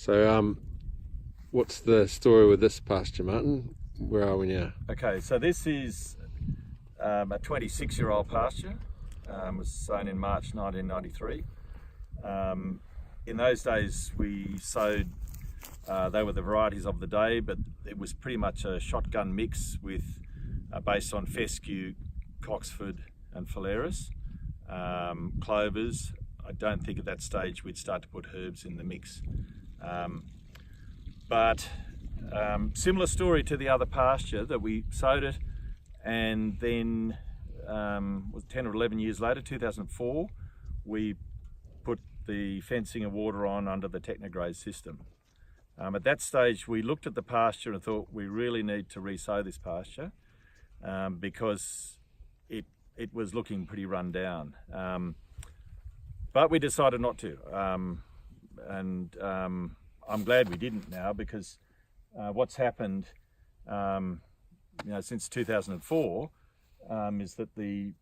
So, what's the story with this pasture, Martin? Where are we now? Okay, so this is a 26-year-old pasture. Was sown in March 1993. In those days we sowed, they were the varieties of the day, but it was pretty much a shotgun mix with based on fescue, Coxford and Phalaris, clovers. I don't think at that stage we'd start to put herbs in the mix. But similar story to the other pasture that we sowed it, and then was 10 or 11 years later, 2004, we put the fencing and water on under the Technograze system. At that stage we looked at the pasture and thought we really need to re-sow this pasture because it was looking pretty run down. But we decided not to, and I'm glad we didn't now, because what's happened since 2004 is that the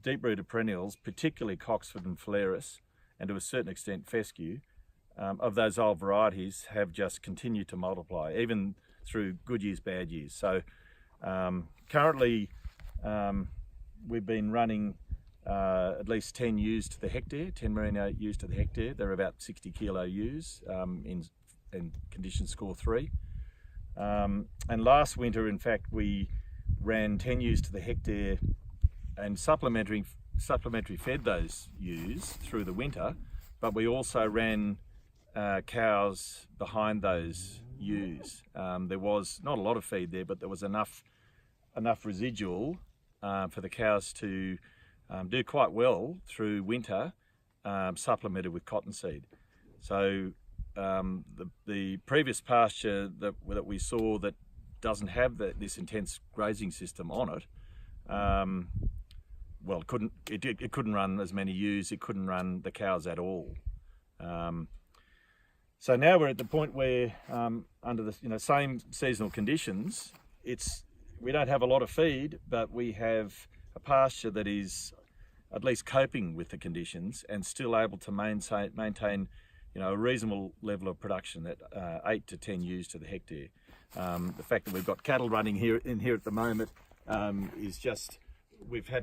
deep-rooted perennials, particularly Coxford and Phalaris, and to a certain extent fescue, of those old varieties have just continued to multiply, even through good years, bad years. So currently we've been running at least 10 ewes to the hectare, 10 merino ewes to the hectare. They're about 60 kilo ewes in condition score 3. And last winter, in fact, we ran 10 ewes to the hectare and supplementary fed those ewes through the winter, but we also ran cows behind those ewes. There was not a lot of feed there, but there was enough residual for the cows to do quite well through winter, supplemented with cottonseed. So the previous pasture that we saw that doesn't have this intense grazing system on it, well, it couldn't run as many ewes, it couldn't run the cows at all. So now we're at the point where under the same seasonal conditions, we don't have a lot of feed, but we have a pasture that is at least coping with the conditions and still able to maintain a reasonable level of production at 8 to 10 ewes to the hectare. The fact that we've got cattle running in here at the moment is just, we've had to